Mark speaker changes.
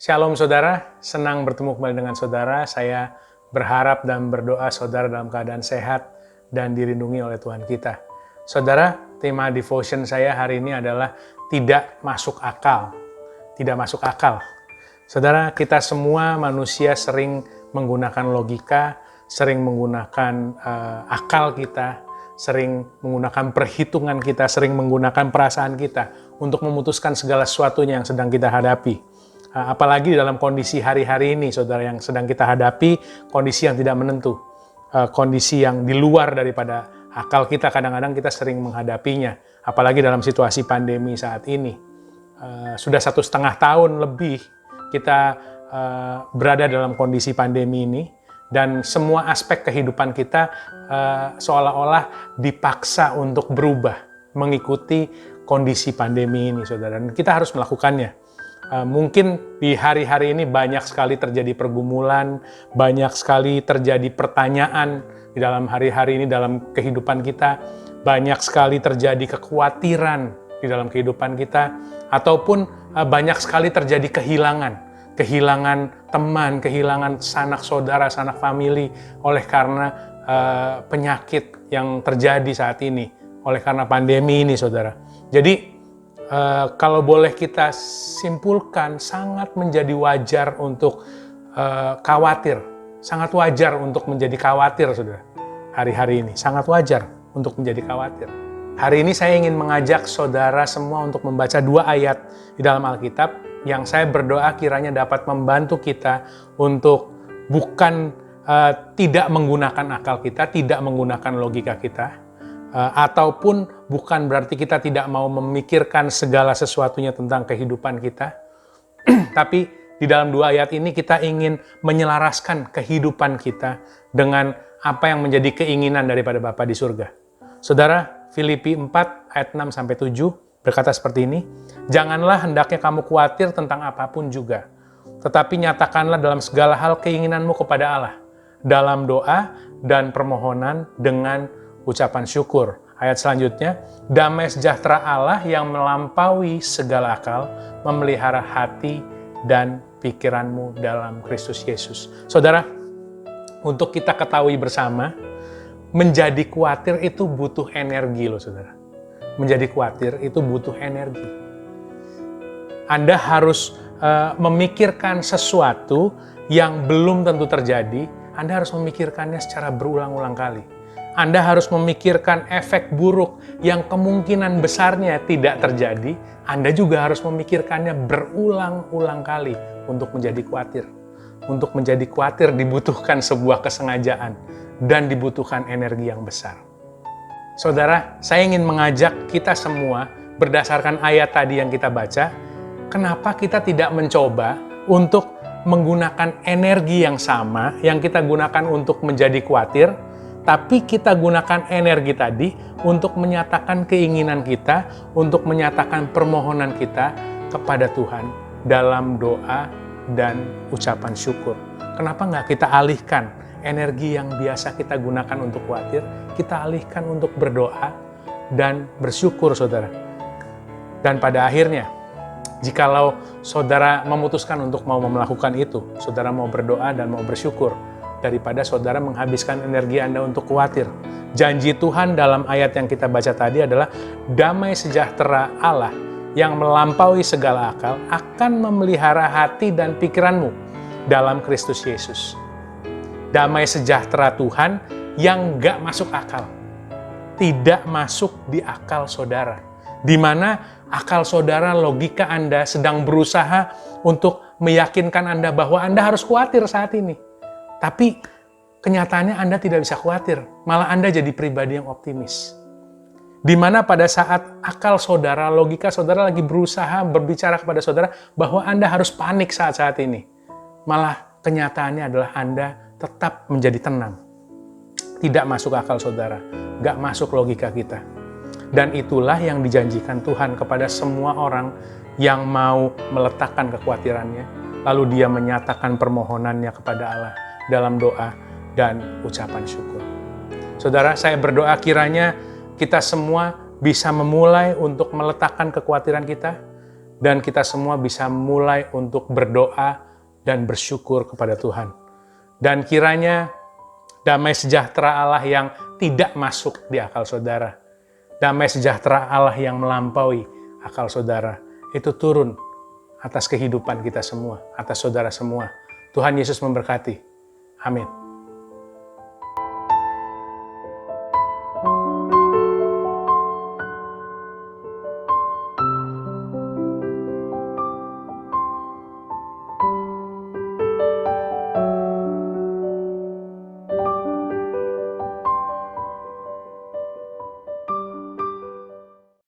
Speaker 1: Shalom saudara, senang bertemu kembali dengan saudara. Saya berharap dan berdoa saudara dalam keadaan sehat dan dilindungi oleh Tuhan kita. Saudara, tema devotion saya hari ini adalah tidak masuk akal. Tidak masuk akal. Saudara, kita semua manusia sering menggunakan logika, sering menggunakan akal kita, sering menggunakan perhitungan kita, sering menggunakan perasaan kita untuk memutuskan segala sesuatunya yang sedang kita hadapi. Apalagi dalam kondisi hari-hari ini, saudara, yang sedang kita hadapi, kondisi yang tidak menentu, kondisi yang di luar daripada akal kita, kadang-kadang kita sering menghadapinya, apalagi dalam situasi pandemi saat ini. Sudah 1,5 tahun lebih kita berada dalam kondisi pandemi ini, dan semua aspek kehidupan kita seolah-olah dipaksa untuk berubah, mengikuti kondisi pandemi ini, saudara, dan kita harus melakukannya. Mungkin di hari-hari ini banyak sekali terjadi pergumulan, banyak sekali terjadi pertanyaan di dalam hari-hari ini dalam kehidupan kita, banyak sekali terjadi kekhawatiran di dalam kehidupan kita, ataupun banyak sekali terjadi kehilangan teman, kehilangan sanak saudara, sanak famili oleh karena penyakit yang terjadi saat ini, oleh karena pandemi ini, saudara. Jadi, kalau boleh kita simpulkan, sangat menjadi wajar untuk khawatir. Sangat wajar untuk menjadi khawatir, saudara. Hari-hari ini, sangat wajar untuk menjadi khawatir. Hari ini saya ingin mengajak saudara semua untuk membaca 2 ayat di dalam Alkitab yang saya berdoa kiranya dapat membantu kita untuk bukan tidak menggunakan akal kita, tidak menggunakan logika kita, ataupun bukan berarti kita tidak mau memikirkan segala sesuatunya tentang kehidupan kita, tapi di dalam 2 ayat ini kita ingin menyelaraskan kehidupan kita dengan apa yang menjadi keinginan daripada Bapa di surga. Saudara, Filipi 4 ayat 6-7 berkata seperti ini, "Janganlah hendaknya kamu khawatir tentang apapun juga, tetapi nyatakanlah dalam segala hal keinginanmu kepada Allah, dalam doa dan permohonan dengan ucapan syukur." Ayat selanjutnya, "Damai sejahtera Allah yang melampaui segala akal, memelihara hati dan pikiranmu dalam Kristus Yesus." Saudara, untuk kita ketahui bersama, menjadi khawatir itu butuh energi loh, saudara. Menjadi khawatir itu butuh energi. Anda harus memikirkan sesuatu yang belum tentu terjadi, Anda harus memikirkannya secara berulang-ulang kali. Anda harus memikirkan efek buruk yang kemungkinan besarnya tidak terjadi. Anda juga harus memikirkannya berulang-ulang kali untuk menjadi khawatir. Untuk menjadi khawatir dibutuhkan sebuah kesengajaan dan dibutuhkan energi yang besar. Saudara, saya ingin mengajak kita semua berdasarkan ayat tadi yang kita baca, kenapa kita tidak mencoba untuk menggunakan energi yang sama yang kita gunakan untuk menjadi khawatir, tapi kita gunakan energi tadi untuk menyatakan keinginan kita, untuk menyatakan permohonan kita kepada Tuhan dalam doa dan ucapan syukur. Kenapa nggak kita alihkan energi yang biasa kita gunakan untuk khawatir, kita alihkan untuk berdoa dan bersyukur, saudara. Dan pada akhirnya, jikalau saudara memutuskan untuk mau melakukan itu, saudara mau berdoa dan mau bersyukur, daripada saudara menghabiskan energi Anda untuk khawatir. Janji Tuhan dalam ayat yang kita baca tadi adalah damai sejahtera Allah yang melampaui segala akal akan memelihara hati dan pikiranmu dalam Kristus Yesus. Damai sejahtera Tuhan yang gak masuk akal. Tidak masuk di akal saudara. Di mana akal saudara, logika Anda sedang berusaha untuk meyakinkan Anda bahwa Anda harus khawatir saat ini. Tapi kenyataannya Anda tidak bisa khawatir, malah Anda jadi pribadi yang optimis. Di mana pada saat akal saudara, logika saudara lagi berusaha berbicara kepada saudara bahwa Anda harus panik saat-saat ini. Malah kenyataannya adalah Anda tetap menjadi tenang. Tidak masuk akal saudara, gak masuk logika kita. Dan itulah yang dijanjikan Tuhan kepada semua orang yang mau meletakkan kekhawatirannya, lalu dia menyatakan permohonannya kepada Allah dalam doa dan ucapan syukur. Saudara, saya berdoa kiranya kita semua bisa memulai untuk meletakkan kekhawatiran kita dan kita semua bisa mulai untuk berdoa dan bersyukur kepada Tuhan. Dan kiranya damai sejahtera Allah yang tidak masuk di akal saudara, damai sejahtera Allah yang melampaui akal saudara, itu turun atas kehidupan kita semua, atas saudara semua. Tuhan Yesus memberkati. Amin.